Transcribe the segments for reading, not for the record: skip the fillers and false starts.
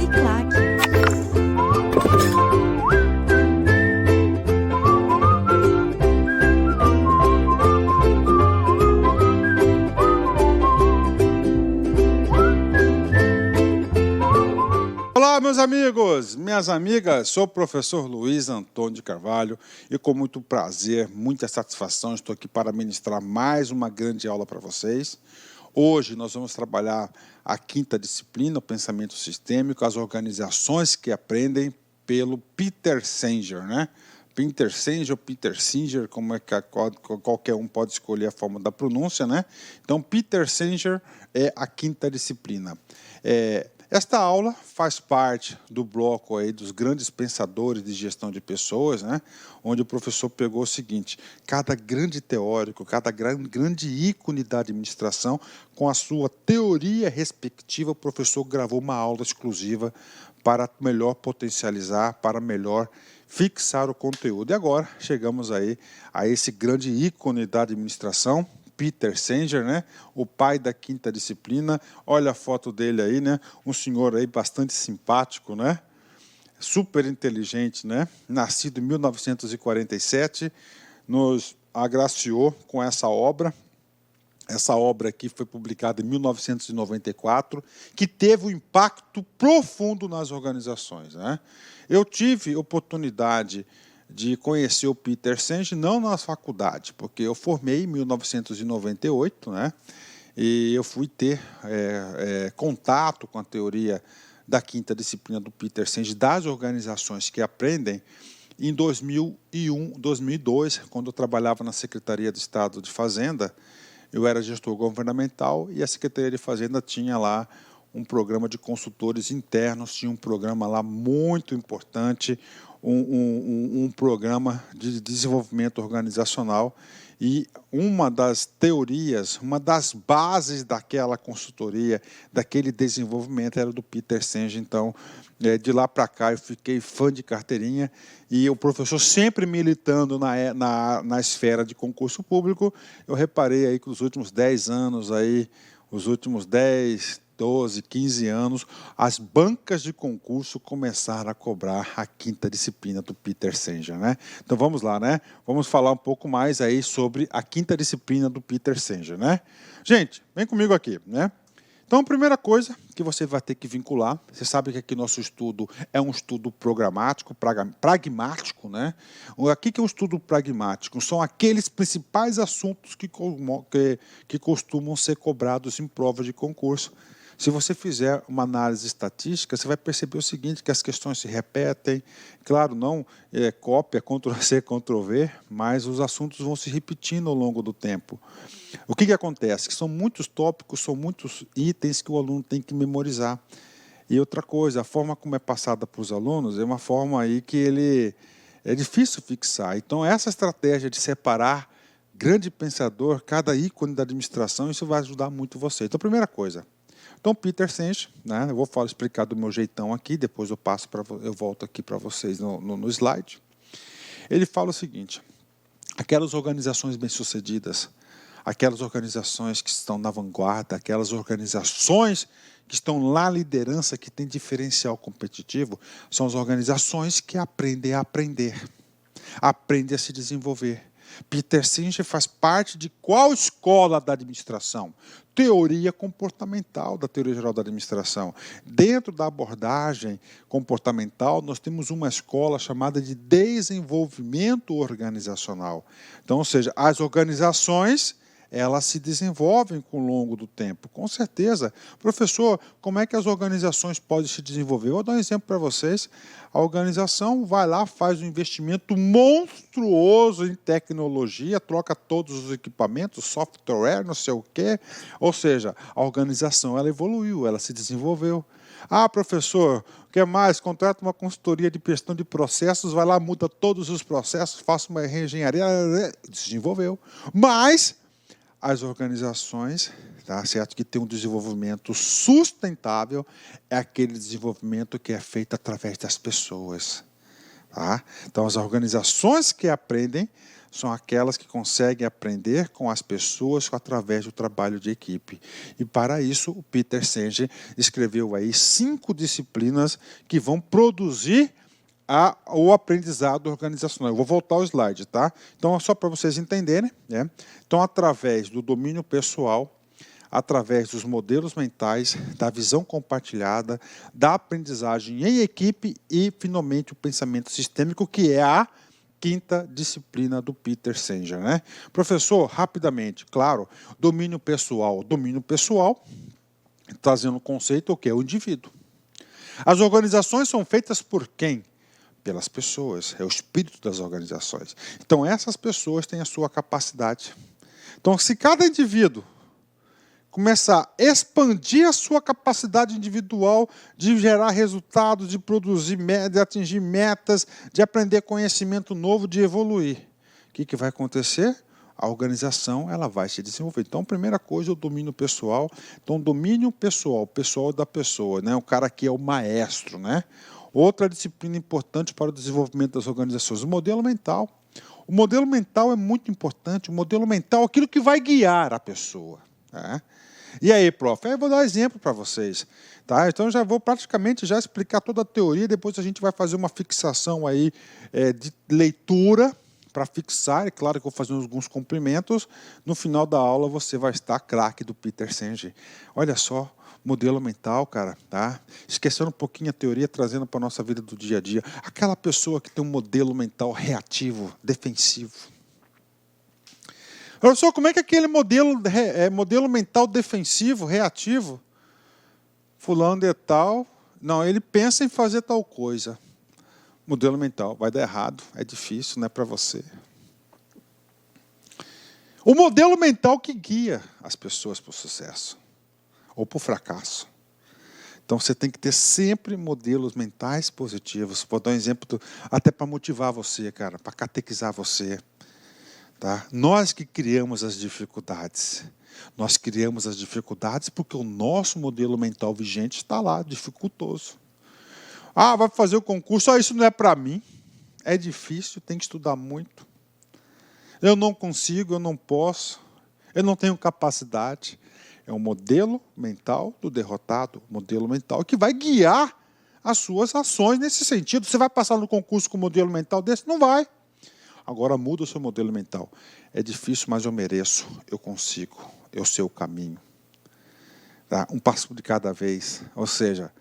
Uniclac. Olá, meus amigos, minhas amigas, sou o professor Luiz Antônio de Carvalho e com muito prazer, muita satisfação, estou aqui para ministrar mais uma grande aula para vocês. Hoje nós vamos trabalhar a quinta disciplina, o pensamento sistêmico, as organizações que aprendem pelo Peter Singer, né? Peter Singer ou Peter Singer, como é que qualquer um pode escolher a forma da pronúncia, né? Então, Peter Singer é a quinta disciplina. Esta aula faz parte do bloco aí dos grandes pensadores de gestão de pessoas, né? Onde o professor pegou o seguinte: cada grande teórico, cada grande ícone da administração, com a sua teoria respectiva, o professor gravou uma aula exclusiva para melhor potencializar, para melhor fixar o conteúdo. E agora chegamos aí a esse grande ícone da administração, Peter Singer, né? O pai da quinta disciplina. Olha a foto dele aí, né? Um senhor aí bastante simpático, né? Super inteligente, né? Nascido em 1947, nos agraciou com essa obra. Essa obra aqui foi publicada em 1994, que teve um impacto profundo nas organizações, né? Eu tive oportunidade de conhecer o Peter Singer, não na faculdade, porque eu formei em 1998, né? E eu fui ter contato com a teoria da quinta disciplina do Peter Singer, das organizações que aprendem, em 2001, 2002, quando eu trabalhava na Secretaria de Estado de Fazenda. Eu era gestor governamental e a Secretaria de Fazenda tinha lá um programa de consultores internos, tinha um programa lá muito importante, um programa de desenvolvimento organizacional, e uma das teorias, uma das bases daquela consultoria, daquele desenvolvimento, era do Peter Singer. Então, de lá para cá, eu fiquei fã de carteirinha, e o professor sempre militando na esfera de concurso público. Eu reparei aí que os últimos 10 anos, aí, os últimos 10, 12, 15 anos, as bancas de concurso começaram a cobrar a quinta disciplina do Peter Singer, né? Então vamos lá, né? Vamos falar um pouco mais aí sobre a quinta disciplina do Peter Singer, né? Gente, vem comigo aqui, né? Então, a primeira coisa que você vai ter que vincular, você sabe que aqui nosso estudo é um estudo programático, pragmático, né? O que é um estudo pragmático? São aqueles principais assuntos que costumam ser cobrados em provas de concurso. Se você fizer uma análise estatística, você vai perceber o seguinte, que as questões se repetem. Claro, não cópia, Ctrl+C, Ctrl+V, mas os assuntos vão se repetindo ao longo do tempo. O que acontece? Que são muitos tópicos, são muitos itens que o aluno tem que memorizar. E outra coisa, a forma como é passada para os alunos é uma forma aí que é difícil fixar. Então, essa estratégia de separar grande pensador, cada ícone da administração, isso vai ajudar muito você. Então, primeira coisa. Então, Peter Singer, né, eu vou explicar do meu jeitão aqui, depois eu volto aqui para vocês no slide. Ele fala o seguinte: aquelas organizações bem-sucedidas, aquelas organizações que estão na vanguarda, aquelas organizações que estão lá na liderança, que tem diferencial competitivo, são as organizações que aprendem a aprender, aprendem a se desenvolver. Peter Singer faz parte de qual escola da administração? Teoria comportamental da teoria geral da administração. Dentro da abordagem comportamental, nós temos uma escola chamada de desenvolvimento organizacional. Então, ou seja, as organizações, elas se desenvolvem com o longo do tempo, com certeza. Professor, como é que as organizações podem se desenvolver? Eu vou dar um exemplo para vocês. A organização vai lá, faz um investimento monstruoso em tecnologia, troca todos os equipamentos, software, não sei o quê. Ou seja, a organização ela evoluiu, ela se desenvolveu. Ah, professor, o que mais? Contrata uma consultoria de gestão de processos, vai lá, muda todos os processos, faça uma reengenharia, desenvolveu. Mas as organizações, tá certo, que tem um desenvolvimento sustentável, é aquele desenvolvimento que é feito através das pessoas. Tá? Então, as organizações que aprendem são aquelas que conseguem aprender com as pessoas através do trabalho de equipe. E para isso, o Peter Senge escreveu aí 5 disciplinas que vão produzir o aprendizado organizacional. Eu vou voltar ao slide, tá? Então, só para vocês entenderem, né? Então, através do domínio pessoal, através dos modelos mentais, da visão compartilhada, da aprendizagem em equipe e, finalmente, o pensamento sistêmico, que é a 5ª disciplina do Peter Senge, né? Professor, rapidamente, claro, domínio pessoal, trazendo o conceito, o que é o indivíduo. As organizações são feitas por quem? Pelas pessoas, é o espírito das organizações. Então, essas pessoas têm a sua capacidade. Então, se cada indivíduo começar a expandir a sua capacidade individual de gerar resultados, de produzir, de atingir metas, de aprender conhecimento novo, de evoluir, o que vai acontecer? A organização ela vai se desenvolver. Então, a primeira coisa é o domínio pessoal. Então, domínio pessoal, pessoal da pessoa, né? O cara que é o maestro, né? Outra disciplina importante para o desenvolvimento das organizações, o modelo mental. O modelo mental é muito importante. O modelo mental é aquilo que vai guiar a pessoa. Né? E aí, prof? Eu vou dar um exemplo para vocês. Tá? Então, já vou praticamente já explicar toda a teoria. Depois a gente vai fazer uma fixação aí, de leitura para fixar. É claro que eu vou fazer alguns complementos. No final da aula, você vai estar craque do Peter Senge. Olha só. Modelo mental, cara, tá? Esquecendo um pouquinho a teoria, trazendo para a nossa vida do dia a dia. Aquela pessoa que tem um modelo mental reativo, defensivo. Professor, como é que aquele modelo mental defensivo, reativo? Fulano de tal, não, ele pensa em fazer tal coisa. Modelo mental, vai dar errado, é difícil, não é para você. O modelo mental que guia as pessoas para o sucesso. Ou para o fracasso. Então, você tem que ter sempre modelos mentais positivos. Vou dar um exemplo, até para motivar você, cara, para catequizar você. Tá? Nós que criamos as dificuldades. Nós criamos as dificuldades porque o nosso modelo mental vigente está lá, dificultoso. Ah, vai fazer o concurso, isso não é para mim. É difícil, tem que estudar muito. Eu não consigo, eu não posso. Eu não tenho capacidade. É um modelo mental do derrotado, modelo mental que vai guiar as suas ações nesse sentido. Você vai passar no concurso com um modelo mental desse? Não vai. Agora muda o seu modelo mental. É difícil, mas eu mereço, eu consigo, eu sei o caminho. Tá? Um passo de cada vez. Ou seja,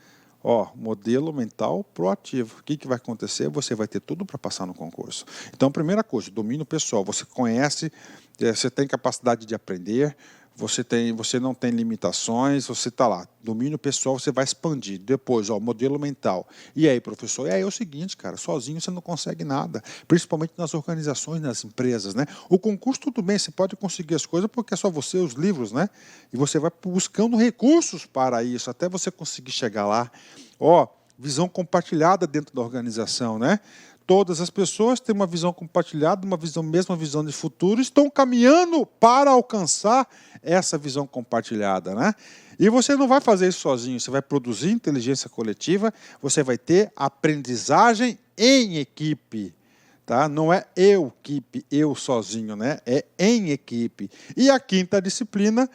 modelo mental proativo. O que vai acontecer? Você vai ter tudo para passar no concurso. Então, primeira coisa, domínio pessoal. Você conhece, você tem capacidade de aprender, você não tem limitações, você está lá. Domínio pessoal, você vai expandir. Depois, modelo mental. E aí, professor? E aí é o seguinte, cara, sozinho você não consegue nada. Principalmente nas organizações, nas empresas, né? O concurso, tudo bem, você pode conseguir as coisas porque é só você, os livros, né? E você vai buscando recursos para isso, até você conseguir chegar lá. Visão compartilhada dentro da organização, né? Todas as pessoas têm uma visão compartilhada, mesma visão de futuro, estão caminhando para alcançar essa visão compartilhada, né? E você não vai fazer isso sozinho, você vai produzir inteligência coletiva, você vai ter aprendizagem em equipe, tá? Não é eu sozinho, né? É em equipe. E a 5ª disciplina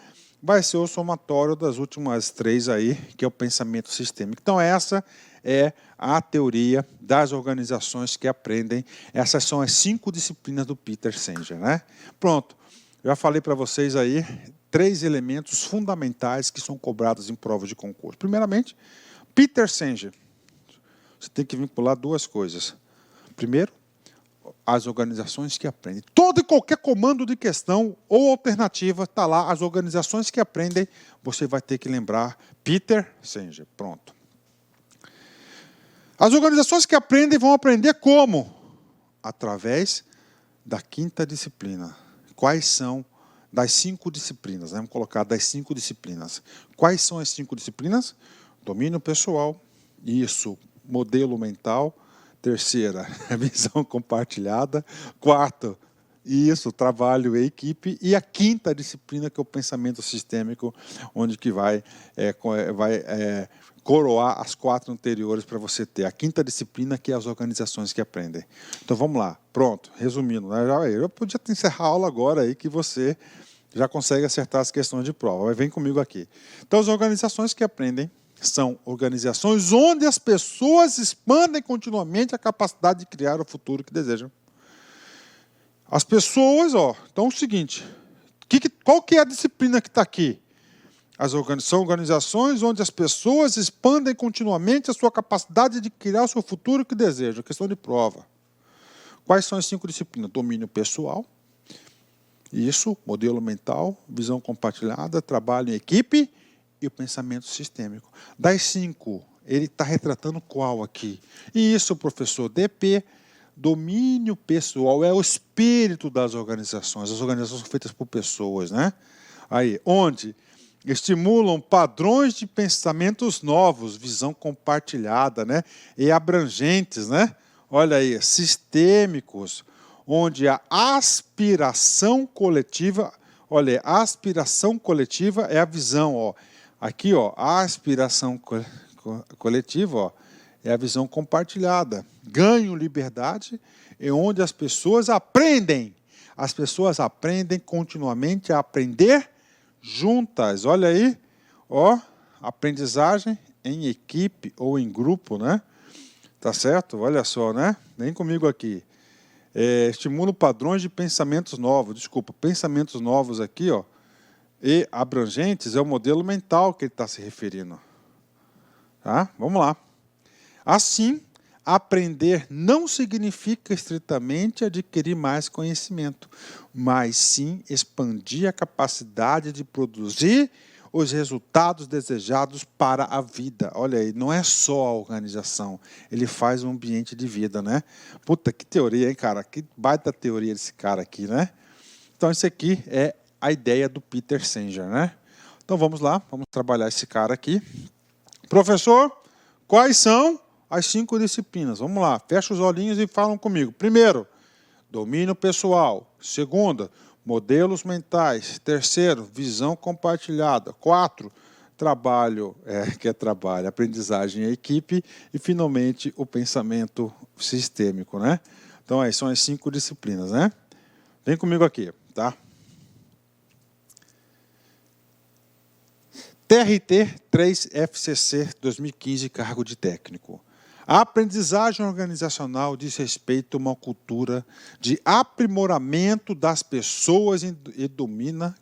vai ser o somatório das últimas 3 aí, que é o pensamento sistêmico. Então, essa é a teoria das organizações que aprendem. Essas são as 5 disciplinas do Peter Senge, né? Pronto. Já falei para vocês aí 3 elementos fundamentais que são cobrados em provas de concurso. Primeiramente, Peter Senge. Você tem que vincular 2 coisas. Primeiro, as organizações que aprendem. Todo e qualquer comando de questão ou alternativa está lá. As organizações que aprendem, você vai ter que lembrar Peter Senge. Pronto. As organizações que aprendem vão aprender como? Através da 5ª disciplina. Quais são das 5 disciplinas? Vamos colocar das 5 disciplinas. Quais são as 5 disciplinas? Domínio pessoal, isso, modelo mental. Terceira, visão compartilhada. 4, Isso, trabalho em equipe. E a quinta disciplina, que é o pensamento sistêmico, onde que vai coroar as 4 anteriores para você ter. A quinta disciplina, que é as organizações que aprendem. Então, vamos lá. Pronto, resumindo, né? Eu podia encerrar a aula agora aí, que você já consegue acertar as questões de prova. Mas vem comigo aqui. Então, as organizações que aprendem são organizações onde as pessoas expandem continuamente a capacidade de criar o futuro que desejam. As pessoas, então é o seguinte, qual que é a disciplina que está aqui? São organizações onde as pessoas expandem continuamente a sua capacidade de criar o seu futuro que desejam. Questão de prova. Quais são as 5 disciplinas? Domínio pessoal, isso, modelo mental, visão compartilhada, trabalho em equipe e o pensamento sistêmico. Das 5, ele está retratando qual aqui? E isso, professor, DP, domínio pessoal, é o espírito das organizações. As organizações são feitas por pessoas, né? Aí, onde estimulam padrões de pensamentos novos, visão compartilhada, né? E abrangentes, né? Olha aí, sistêmicos, onde a aspiração coletiva, olha, a aspiração coletiva é a visão, aqui, a aspiração coletiva, é a visão compartilhada. Ganho liberdade é onde as pessoas aprendem. As pessoas aprendem continuamente a aprender juntas. Olha aí, aprendizagem em equipe ou em grupo, né? Tá certo? Olha só, né? Vem comigo aqui. Estimula padrões de pensamentos novos. Pensamentos novos aqui, e abrangentes é o modelo mental que ele está se referindo. Tá? Vamos lá. Assim, aprender não significa estritamente adquirir mais conhecimento, mas sim expandir a capacidade de produzir os resultados desejados para a vida. Olha aí, não é só a organização, ele faz um ambiente de vida, né? Puta, que teoria, hein, cara? Que baita teoria desse cara aqui, né? Então, isso aqui é a ideia do Peter Singer, né? Então, vamos lá, vamos trabalhar esse cara aqui. Professor, quais são as 5 disciplinas? Vamos lá, fecha os olhinhos e falam comigo. Primeiro, domínio pessoal. Segunda, modelos mentais. Terceiro, visão compartilhada. 4, trabalho, aprendizagem em equipe. E, finalmente, o pensamento sistêmico, né? Então, aí são as 5 disciplinas, né? Vem comigo aqui, tá? TRT 3 FCC 2015, cargo de técnico. A aprendizagem organizacional diz respeito a uma cultura de aprimoramento das pessoas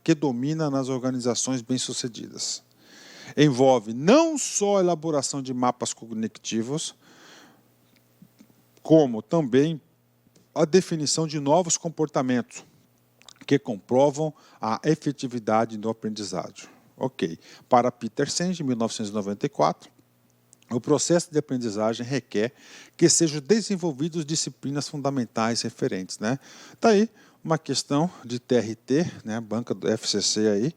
que domina nas organizações bem-sucedidas. Envolve não só a elaboração de mapas cognitivos, como também a definição de novos comportamentos que comprovam a efetividade do aprendizagem. Ok. Para Peter Singer, 1994, o processo de aprendizagem requer que sejam desenvolvidas disciplinas fundamentais referentes, né? Tá aí uma questão de TRT, né? Banca do FCC aí,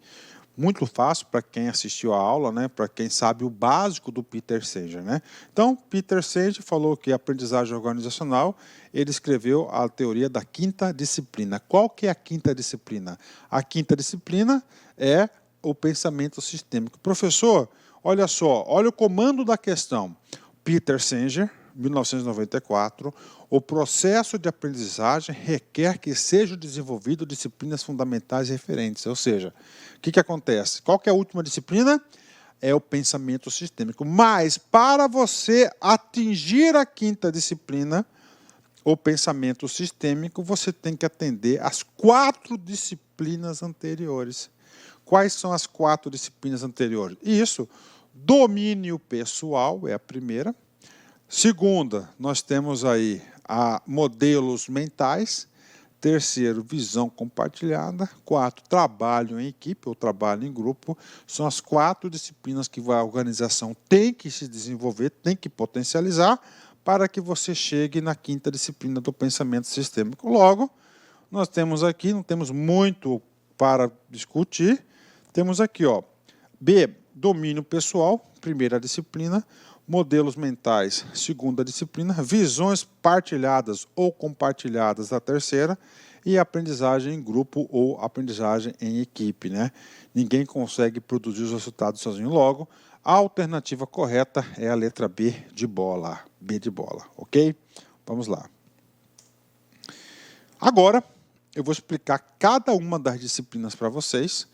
muito fácil para quem assistiu a aula, né? Para quem sabe o básico do Peter Singer, né? Então, Peter Singer falou que a aprendizagem organizacional, ele escreveu a teoria da 5ª disciplina. Qual que é a 5ª disciplina? A 5ª disciplina é o pensamento sistêmico. Professor, olha só, olha o comando da questão. Peter Singer, 1994, o processo de aprendizagem requer que sejam desenvolvidas disciplinas fundamentais referentes. Ou seja, o que acontece? Qual que é a última disciplina? É o pensamento sistêmico. Mas, para você atingir a 5ª disciplina, o pensamento sistêmico, você tem que atender às 4 disciplinas anteriores. Quais são as 4 disciplinas anteriores? Isso, domínio pessoal é a primeira. Segunda, nós temos aí modelos mentais. Terceiro, visão compartilhada. 4, trabalho em equipe ou trabalho em grupo. São as 4 disciplinas que a organização tem que se desenvolver, tem que potencializar para que você chegue na 5ª disciplina do pensamento sistêmico. Logo, nós temos aqui, não temos muito para discutir. Temos aqui, B, domínio pessoal, primeira disciplina. Modelos mentais, segunda disciplina. Visões partilhadas ou compartilhadas, a terceira. E aprendizagem em grupo ou aprendizagem em equipe, né? Ninguém consegue produzir os resultados sozinho. Logo, a alternativa correta é a letra B de bola. B de bola, ok? Vamos lá. Agora, eu vou explicar cada uma das disciplinas para vocês,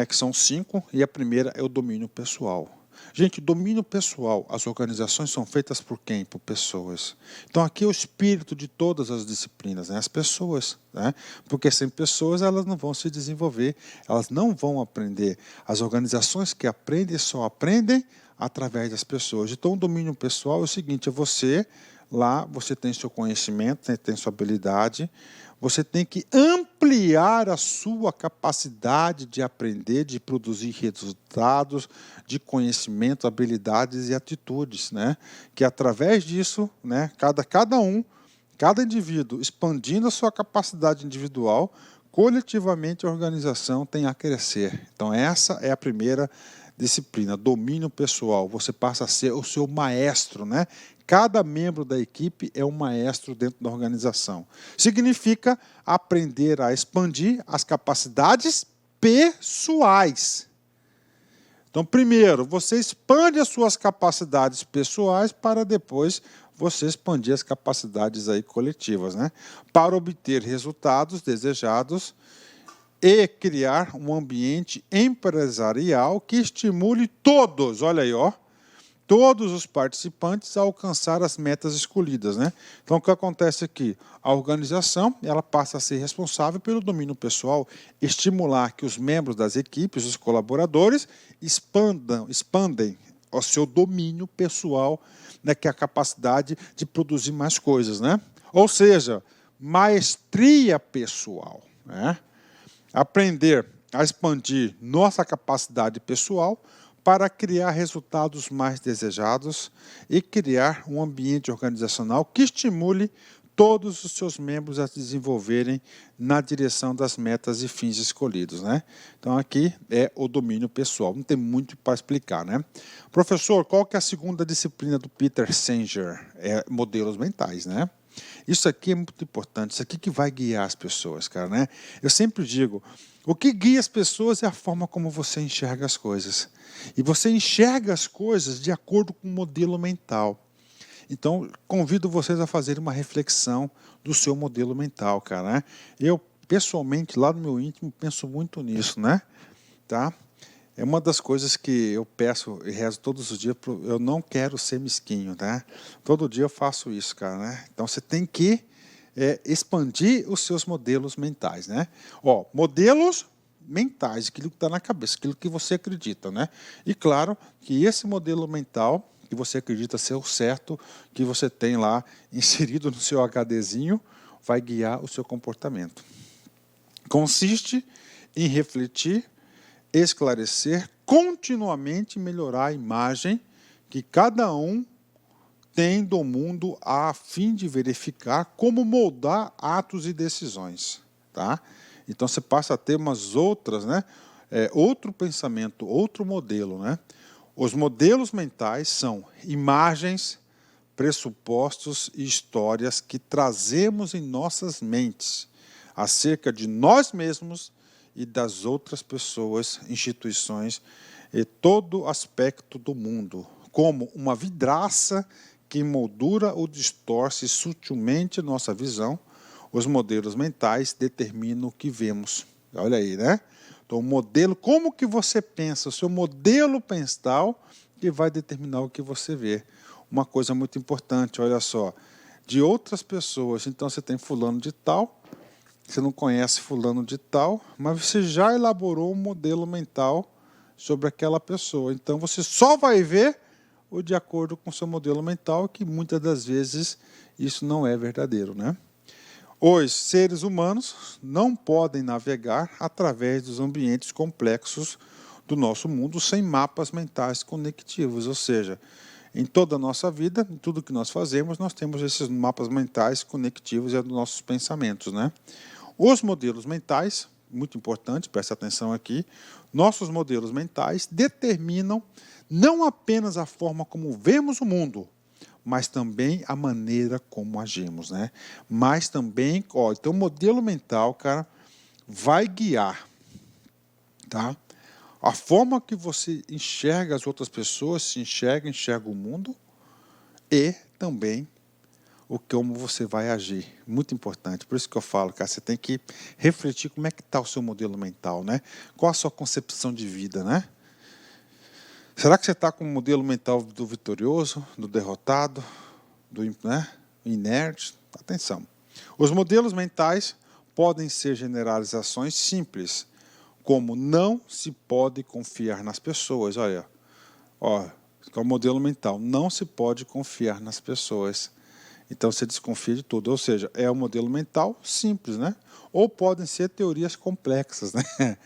que são 5, e a primeira é o domínio pessoal. Gente, domínio pessoal, as organizações são feitas por quem? Por pessoas. Então, aqui é o espírito de todas as disciplinas, né? As pessoas, né? Porque sem pessoas elas não vão se desenvolver, elas não vão aprender. As organizações que aprendem só aprendem através das pessoas. Então, o domínio pessoal é o seguinte, é você, lá você tem seu conhecimento, tem sua habilidade, você tem que ampliar a sua capacidade de aprender, de produzir resultados, de conhecimento, habilidades e atitudes, né? Que através disso, né, cada indivíduo expandindo a sua capacidade individual, coletivamente a organização tem a crescer. Então essa é a primeira disciplina, domínio pessoal. Você passa a ser o seu maestro, né? Cada membro da equipe é um maestro dentro da organização. Significa aprender a expandir as capacidades pessoais. Então, primeiro, você expande as suas capacidades pessoais para depois você expandir as capacidades aí coletivas, né? Para obter resultados desejados e criar um ambiente empresarial que estimule todos, olha aí, ó, todos os participantes a alcançar as metas escolhidas, né? Então, o que acontece aqui? A organização ela passa a ser responsável pelo domínio pessoal, estimular que os membros das equipes, os colaboradores, expandem o seu domínio pessoal, né, que é a capacidade de produzir mais coisas, né? Ou seja, maestria pessoal, né? Aprender a expandir nossa capacidade pessoal para criar resultados mais desejados e criar um ambiente organizacional que estimule todos os seus membros a se desenvolverem na direção das metas e fins escolhidos, né? Então aqui é o domínio pessoal, não tem muito para explicar, né? Professor, qual que é a segunda disciplina do Peter Singer? É modelos mentais, né? Isso aqui é muito importante, isso aqui que vai guiar as pessoas, cara, né? Eu sempre digo, o que guia as pessoas é a forma como você enxerga as coisas. E você enxerga as coisas de acordo com o modelo mental. Então, convido vocês a fazerem uma reflexão do seu modelo mental, cara, né? Eu, pessoalmente, lá no meu íntimo, penso muito nisso, né? Tá? É uma das coisas que eu peço e rezo todos os dias, eu não quero ser mesquinho, tá? Todo dia eu faço isso, cara, né? Então, você tem que expandir os seus modelos mentais, né? Ó, modelos mentais, aquilo que está na cabeça, aquilo que você acredita, né? E claro que esse modelo mental que você acredita ser o certo, que você tem lá inserido no seu HDzinho, vai guiar o seu comportamento. Consiste em refletir, esclarecer, continuamente melhorar a imagem que cada um tem do mundo a fim de verificar como moldar atos e decisões, tá? Então você passa a ter umas outras, né? Outro pensamento, outro modelo, né? Os modelos mentais são imagens, pressupostos e histórias que trazemos em nossas mentes acerca de nós mesmos e das outras pessoas, instituições e todo aspecto do mundo, como uma vidraça que moldura ou distorce sutilmente nossa visão. Os modelos mentais determinam o que vemos. Olha aí, né? Então, o modelo, como que você pensa, o seu modelo mental que vai determinar o que você vê. Uma coisa muito importante, olha só, de outras pessoas. Então, você tem fulano de tal, você não conhece fulano de tal, mas você já elaborou um modelo mental sobre aquela pessoa. Então, você só vai ver o de acordo com o seu modelo mental, que muitas das vezes isso não é verdadeiro, né? Os seres humanos não podem navegar através dos ambientes complexos do nosso mundo sem mapas mentais conectivos, ou seja, em toda a nossa vida, em tudo que nós fazemos, nós temos esses mapas mentais conectivos e dos nossos pensamentos, né? Os modelos mentais, muito importante, preste atenção aqui, nossos modelos mentais determinam Não apenas a forma como vemos o mundo, mas também a maneira como agimos, né? Mas também, ó, então o modelo mental, cara, vai guiar, tá? A forma que você enxerga as outras pessoas, enxerga o mundo e também como você vai agir. Muito importante. Por isso que eu falo, cara, você tem que refletir como é que está o seu modelo mental, né? Qual a sua concepção de vida, né? Será que você está com o modelo mental do vitorioso, do derrotado, do inerte? Atenção. Os modelos mentais podem ser generalizações simples, como não se pode confiar nas pessoas. Olha, ó, é o modelo mental. Não se pode confiar nas pessoas. Então você desconfia de tudo. Ou seja, é um modelo mental simples, né? Ou podem ser teorias complexas, né?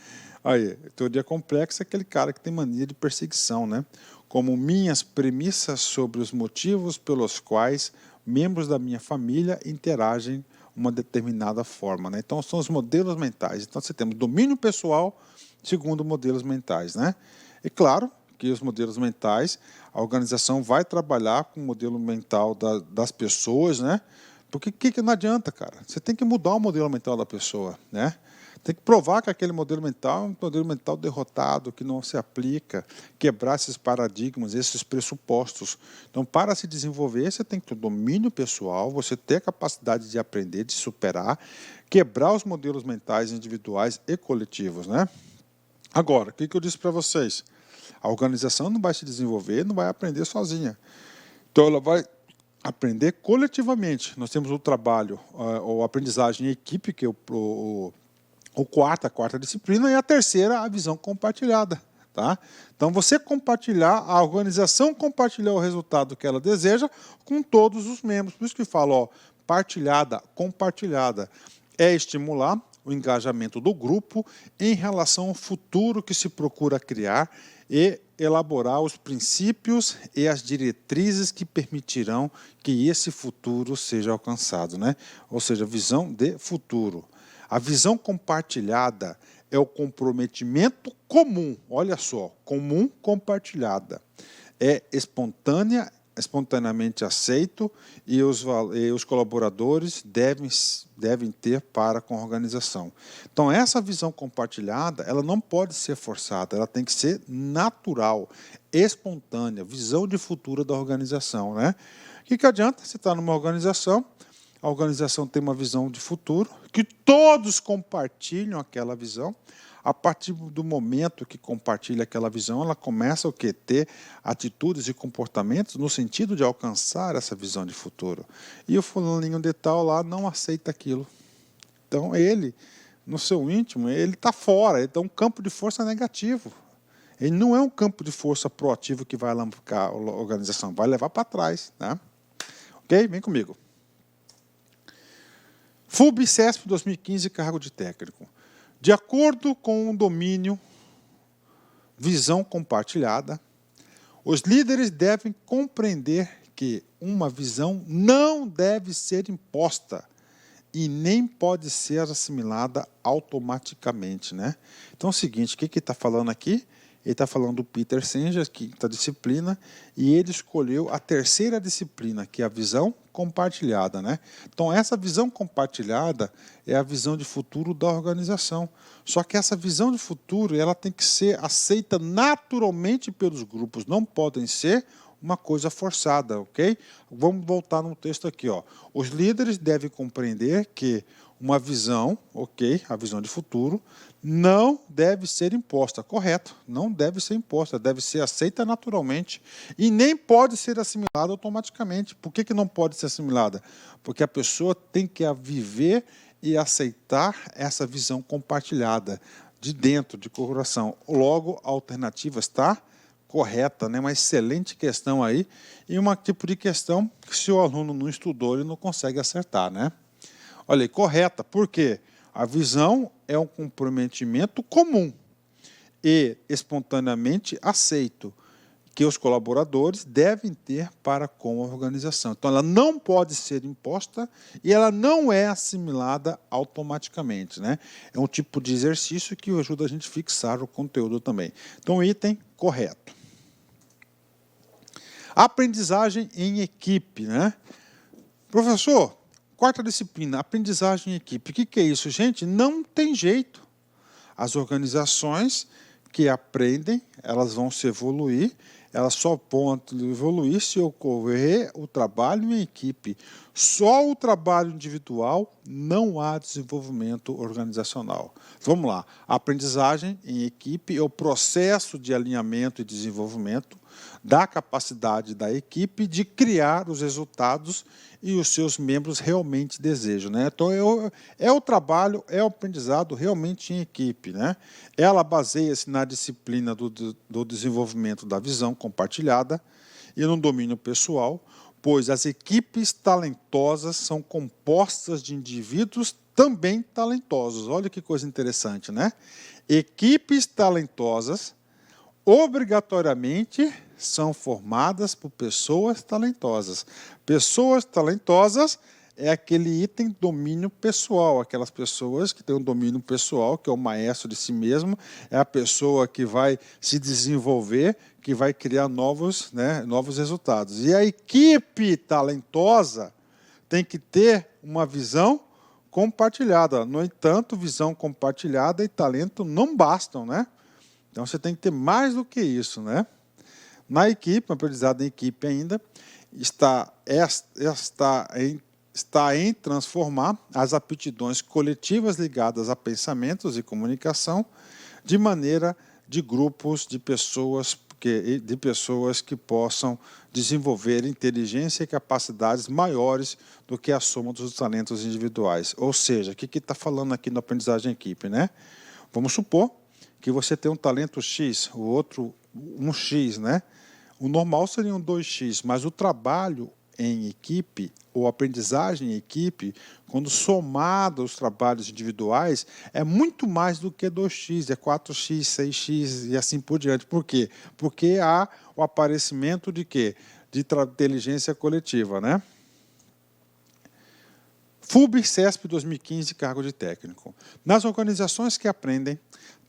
Aí, teoria complexa é aquele cara que tem mania de perseguição, né? Como minhas premissas sobre os motivos pelos quais membros da minha família interagem uma determinada forma, né? Então são os modelos mentais. Então você tem domínio pessoal segundo modelos mentais, né? E claro que os modelos mentais, a organização vai trabalhar com o modelo mental das pessoas, né? Porque que não adianta, cara? Você tem que mudar o modelo mental da pessoa, né? Tem que provar que aquele modelo mental é um modelo mental derrotado, que não se aplica, quebrar esses paradigmas, esses pressupostos. Então, para se desenvolver, você tem que ter domínio pessoal, você ter a capacidade de aprender, de superar, quebrar os modelos mentais individuais e coletivos, né? Agora, o que eu disse para vocês? A organização não vai se desenvolver, não vai aprender sozinha. Então, ela vai aprender coletivamente. Nós temos o trabalho, a aprendizagem em equipe, que é a quarta disciplina, e a terceira, a visão compartilhada. Tá? Então, você compartilhar, a organização compartilhar o resultado que ela deseja com todos os membros. Por isso que falo, ó, partilhada, compartilhada. É estimular o engajamento do grupo em relação ao futuro que se procura criar e elaborar os princípios e as diretrizes que permitirão que esse futuro seja alcançado, né? Ou seja, visão de futuro. A visão compartilhada é o comprometimento comum, olha só, comum compartilhada. É espontaneamente aceito e os colaboradores devem ter para com a organização. Então, essa visão compartilhada, ela não pode ser forçada, ela tem que ser natural, espontânea, visão de futuro da organização, né? O que adianta você estar numa organização, a organização tem uma visão de futuro, que todos compartilham aquela visão. A partir do momento que compartilha aquela visão, ela começa a ter atitudes e comportamentos no sentido de alcançar essa visão de futuro. E o fulaninho de tal lá não aceita aquilo. Então ele, no seu íntimo, ele está fora, ele é um campo de força negativo. Ele não é um campo de força proativo que vai alavancar a organização, vai levar para trás. Né? Ok? Vem comigo. FUB-CESP 2015, cargo de técnico. De acordo com o domínio, visão compartilhada, os líderes devem compreender que uma visão não deve ser imposta e nem pode ser assimilada automaticamente, né? Então é o seguinte, o que ele está falando aqui? Ele está falando do Peter Singer, quinta disciplina, e ele escolheu a terceira disciplina, que é a visão compartilhada, né? Então, essa visão compartilhada é a visão de futuro da organização. Só que essa visão de futuro ela tem que ser aceita naturalmente pelos grupos, não podem ser uma coisa forçada, ok? Vamos voltar no texto aqui, ó. Os líderes devem compreender que uma visão, ok, a visão de futuro, não deve ser imposta, correto, não deve ser imposta, deve ser aceita naturalmente e nem pode ser assimilada automaticamente. Por que não pode ser assimilada? Porque a pessoa tem que viver e aceitar essa visão compartilhada de dentro, de coração. Logo, a alternativa está correta, né? Uma excelente questão aí e um tipo de questão que se o aluno não estudou, ele não consegue acertar, né? Olha aí, correta, por quê? A visão é um comprometimento comum e espontaneamente aceito que os colaboradores devem ter para com a organização. Então, ela não pode ser imposta e ela não é assimilada automaticamente, né? É um tipo de exercício que ajuda a gente a fixar o conteúdo também. Então, item correto. Aprendizagem em equipe, né? Professor, quarta disciplina, aprendizagem em equipe. O que é isso, gente? Não tem jeito. As organizações que aprendem, elas vão se evoluir, elas só podem evoluir se ocorrer o trabalho em equipe. Só o trabalho individual, não há desenvolvimento organizacional. Vamos lá. A aprendizagem em equipe é o processo de alinhamento e desenvolvimento da capacidade da equipe de criar os resultados e os seus membros realmente desejam, né? Então, é o trabalho, é o aprendizado realmente em equipe, né? Ela baseia-se na disciplina do desenvolvimento da visão compartilhada e no domínio pessoal, pois as equipes talentosas são compostas de indivíduos também talentosos. Olha que coisa interessante, né? Equipes talentosas obrigatoriamente são formadas por pessoas talentosas. Pessoas talentosas é aquele item domínio pessoal, aquelas pessoas que têm um domínio pessoal, que é o maestro de si mesmo, é a pessoa que vai se desenvolver, que vai criar novos resultados. E a equipe talentosa tem que ter uma visão compartilhada. No entanto, visão compartilhada e talento não bastam, né? Então, você tem que ter mais do que isso, né? Na equipe, aprendizado em equipe ainda, está em transformar as aptidões coletivas ligadas a pensamentos e comunicação de maneira de grupos de pessoas que possam desenvolver inteligência e capacidades maiores do que a soma dos talentos individuais. Ou seja, o que está falando aqui na aprendizagem em equipe, né? Vamos supor que você tem um talento X, o outro um X, né? O normal seria um 2x, mas o trabalho em equipe, ou aprendizagem em equipe, quando somado aos trabalhos individuais, é muito mais do que 2x, é 4x, 6x e assim por diante. Por quê? Porque há o aparecimento de quê? De inteligência coletiva, né? FUB CESP 2015, cargo de técnico. Nas organizações que aprendem,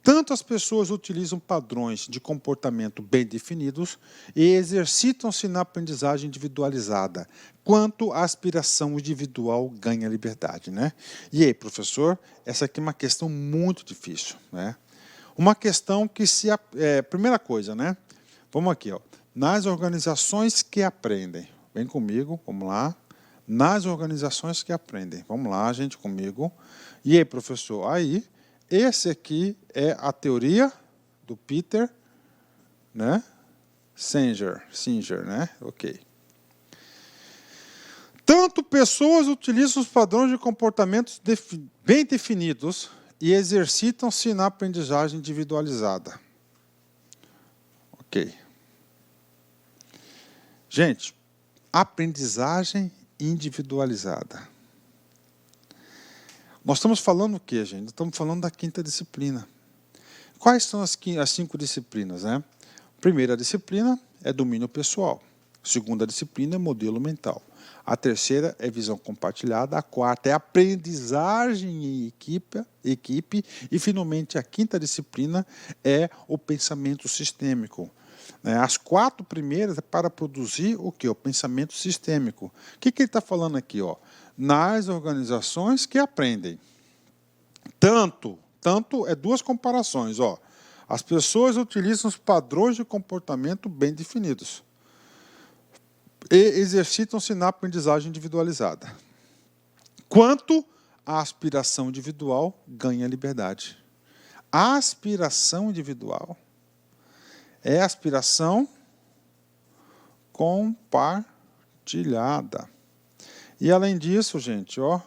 tanto as pessoas utilizam padrões de comportamento bem definidos e exercitam-se na aprendizagem individualizada, quanto a aspiração individual ganha liberdade, né? E aí, professor, essa aqui é uma questão muito difícil, né? Uma questão que primeira coisa, né? Vamos aqui, ó. Nas organizações que aprendem, vem comigo, vamos lá. Nas organizações que aprendem, vamos lá, gente, comigo. E aí, professor, aí... Esse aqui é a teoria do Peter, né? Singer, né? Ok. Tanto pessoas utilizam os padrões de comportamentos bem definidos e exercitam-se na aprendizagem individualizada. Ok. Gente, aprendizagem individualizada. Nós estamos falando o quê, gente? Estamos falando da quinta disciplina. Quais são as 5 disciplinas, né? Primeira disciplina é domínio pessoal. Segunda disciplina é modelo mental. A terceira é visão compartilhada. A quarta é aprendizagem em equipe. E, finalmente, a quinta disciplina é o pensamento sistêmico. As 4 primeiras é para produzir o quê? O pensamento sistêmico. O que ele está falando aqui, ó? Nas organizações que aprendem. Tanto é 2 comparações, ó. As pessoas utilizam os padrões de comportamento bem definidos e exercitam-se na aprendizagem individualizada. Quanto a aspiração individual ganha liberdade. A aspiração individual é aspiração compartilhada. E, além disso, gente, ó,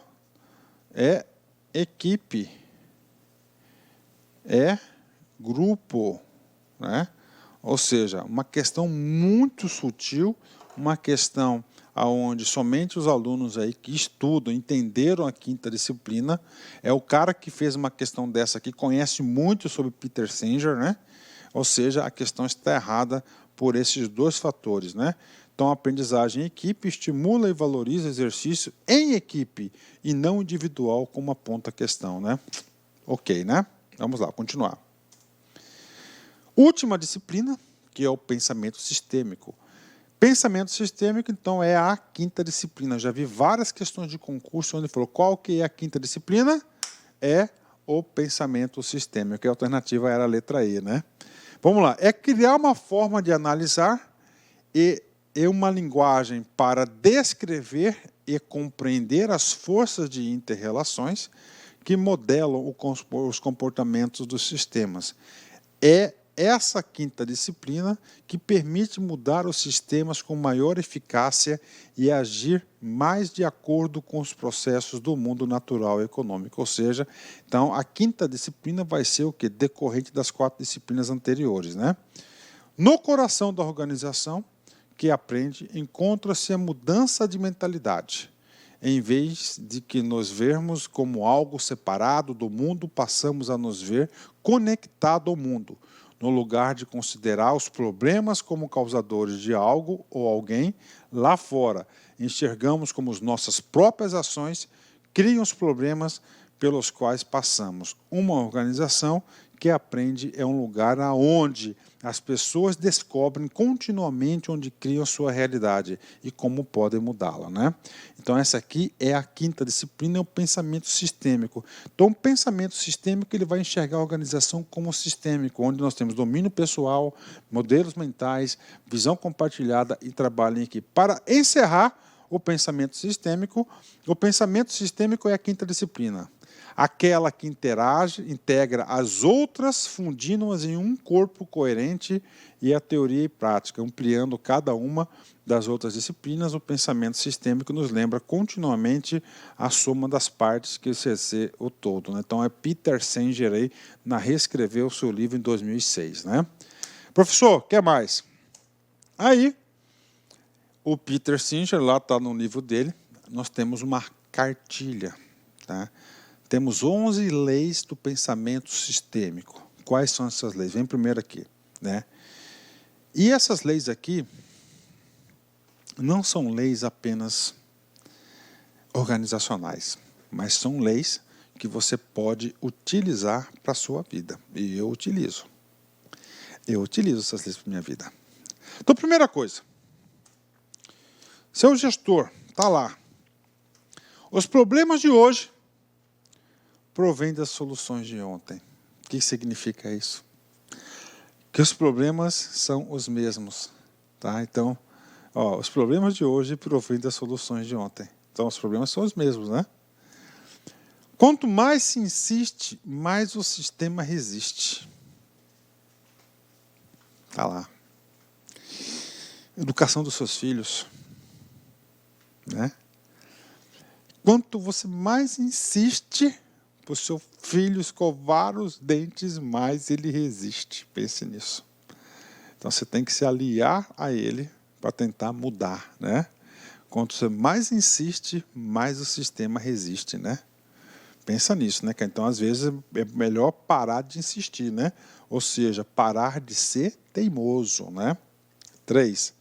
é equipe, é grupo, né? Ou seja, uma questão muito sutil, uma questão onde somente os alunos aí que estudam, entenderam a quinta disciplina, é o cara que fez uma questão dessa aqui, conhece muito sobre Peter Singer, né? Ou seja, a questão está errada por esses 2 fatores, né? Então, a aprendizagem em equipe estimula e valoriza o exercício em equipe e não individual, como aponta a questão, né? Ok, né? Vamos lá, continuar. Última disciplina, que é o pensamento sistêmico. Pensamento sistêmico, então, é a quinta disciplina. Já vi várias questões de concurso onde falou qual que é a quinta disciplina? É o pensamento sistêmico. A alternativa era a letra E, né? Vamos lá. É criar uma forma de analisar e uma linguagem para descrever e compreender as forças de inter-relações que modelam os comportamentos dos sistemas. É essa quinta disciplina que permite mudar os sistemas com maior eficácia e agir mais de acordo com os processos do mundo natural e econômico. Ou seja, então a quinta disciplina vai ser o quê? Decorrente das 4 disciplinas anteriores, né? No coração da organização que aprende, encontra-se a mudança de mentalidade. Em vez de que nos vermos como algo separado do mundo, passamos a nos ver conectado ao mundo, no lugar de considerar os problemas como causadores de algo ou alguém lá fora. Enxergamos como as nossas próprias ações criam os problemas pelos quais passamos. Uma organização que aprende é um lugar onde as pessoas descobrem continuamente onde criam sua realidade e como podem mudá-la, né? Então, essa aqui é a quinta disciplina, é o pensamento sistêmico. Então, o pensamento sistêmico ele vai enxergar a organização como sistêmico, onde nós temos domínio pessoal, modelos mentais, visão compartilhada e trabalho em equipe. Para encerrar o pensamento sistêmico é a quinta disciplina. Aquela que integra as outras, fundindo-as em um corpo coerente e a teoria e prática, ampliando cada uma das outras disciplinas. O pensamento sistêmico nos lembra continuamente a soma das partes que se ser o todo, né? Então, é Peter Singer aí, reescreveu o seu livro em 2006. Né? Professor, quer mais? Aí, o Peter Singer, lá está no livro dele, nós temos uma cartilha, tá? Temos 11 leis do pensamento sistêmico. Quais são essas leis? Vem primeiro aqui, né? E essas leis aqui não são leis apenas organizacionais, mas são leis que você pode utilizar para a sua vida. E eu utilizo. Eu utilizo essas leis para a minha vida. Então, primeira coisa. Seu gestor está lá. Os problemas de hoje provém das soluções de ontem. O que significa isso? Que os problemas são os mesmos. Tá? Então, os problemas de hoje provêm das soluções de ontem. Então, os problemas são os mesmos, né? Quanto mais se insiste, mais o sistema resiste. Está lá. Educação dos seus filhos. Né? Quanto você mais insiste para o seu filho escovar os dentes, mais ele resiste. Pense nisso. Então, você tem que se aliar a ele para tentar mudar, né? Quanto você mais insiste, mais o sistema resiste, né? Pensa nisso, né? Então, às vezes, é melhor parar de insistir, né? Ou seja, parar de ser teimoso, né? 3.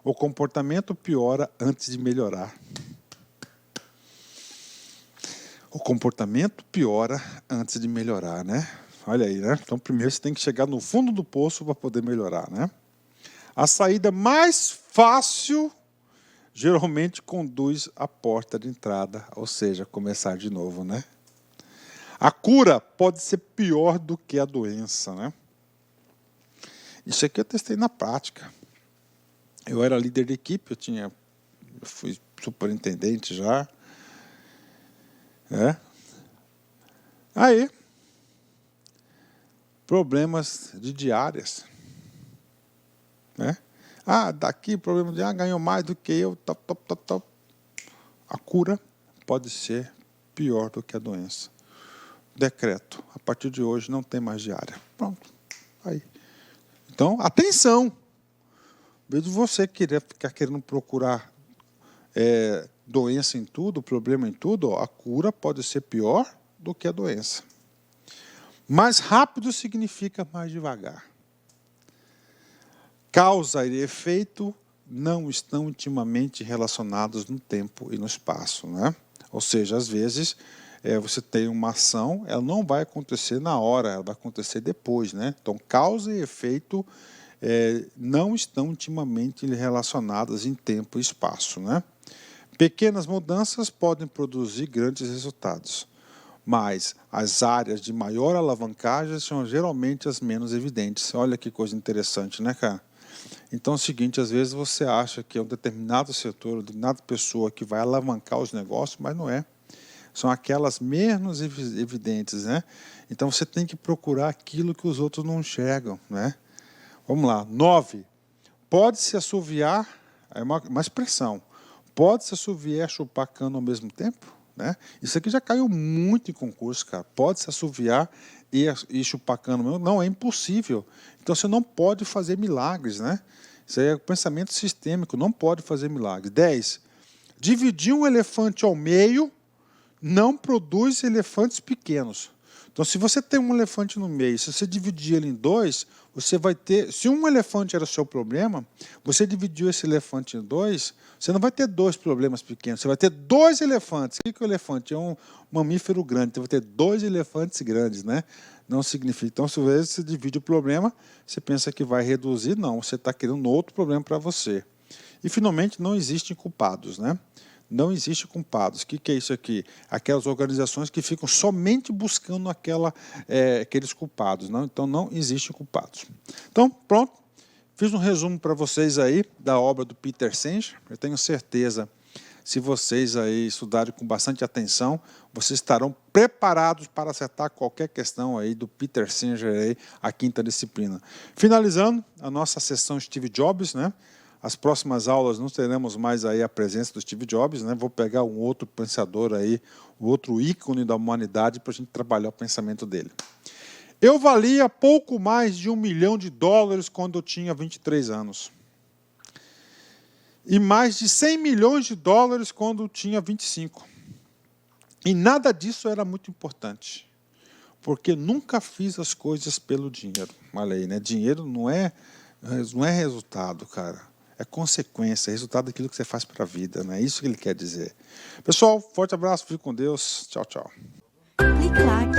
O comportamento piora antes de melhorar. O comportamento piora antes de melhorar, né? Olha aí, né? Então, primeiro você tem que chegar no fundo do poço para poder melhorar, né? A saída mais fácil geralmente conduz à porta de entrada, ou seja, começar de novo, né? A cura pode ser pior do que a doença, né? Isso aqui eu testei na prática. Eu era líder de equipe, eu fui superintendente já. Aí, problemas de diárias. Né? Daqui problema de ganhou mais do que eu. Top. A cura pode ser pior do que a doença. Decreto. A partir de hoje não tem mais diária. Pronto. Aí. Então, atenção. Em vez de você ficar querendo procurar doença em tudo, problema em tudo, a cura pode ser pior do que a doença. Mais rápido significa mais devagar. Causa e efeito não estão intimamente relacionados no tempo e no espaço, né? Ou seja, às vezes você tem uma ação, ela não vai acontecer na hora, ela vai acontecer depois, né? Então, causa e efeito não estão intimamente relacionadas em tempo e espaço, né? Pequenas mudanças podem produzir grandes resultados, mas as áreas de maior alavancagem são geralmente as menos evidentes. Olha que coisa interessante, né, cara? Então é o seguinte, às vezes você acha que é um determinado setor, uma determinada pessoa que vai alavancar os negócios, mas não é. São aquelas menos evidentes, né? Então você tem que procurar aquilo que os outros não enxergam, né? Vamos lá. 9. Pode-se assoviar, é uma expressão, pode-se assoviar e chupar cano ao mesmo tempo? Né? Isso aqui já caiu muito em concurso, cara. Pode-se assoviar e chupar cano, não é impossível. Então você não pode fazer milagres, né? Isso aí é pensamento sistêmico, não pode fazer milagres. 10. Dividir um elefante ao meio não produz elefantes pequenos. Então, se você tem um elefante no meio, se você dividir ele em dois, você vai ter... Se um elefante era o seu problema, você dividiu esse elefante em dois, você não vai ter dois problemas pequenos, você vai ter dois elefantes. O que é o elefante? É um mamífero grande, então vai ter dois elefantes grandes, né? Não significa... Então, se você divide o problema, você pensa que vai reduzir, não, você está querendo outro problema para você. E, finalmente, não existem culpados, né? Não existe culpados. O que é isso aqui? Aquelas organizações que ficam somente buscando aqueles culpados. Não? Então, não existe culpados. Então, pronto. Fiz um resumo para vocês aí da obra do Peter Singer. Eu tenho certeza, se vocês aí estudarem com bastante atenção, vocês estarão preparados para acertar qualquer questão aí do Peter Singer, aí, a quinta disciplina. Finalizando a nossa sessão Steve Jobs, né? As próximas aulas não teremos mais aí a presença do Steve Jobs, né? Vou pegar um outro pensador aí, um outro ícone da humanidade para a gente trabalhar o pensamento dele. Eu valia pouco mais de $1 milhão quando eu tinha 23 anos. E mais de $100 milhões quando eu tinha 25. E nada disso era muito importante, porque nunca fiz as coisas pelo dinheiro. Olha aí, né? Dinheiro não é resultado, cara. É consequência, é resultado daquilo que você faz para a vida, não é isso que ele quer dizer. Pessoal, forte abraço, fique com Deus. Tchau, tchau. Clique like.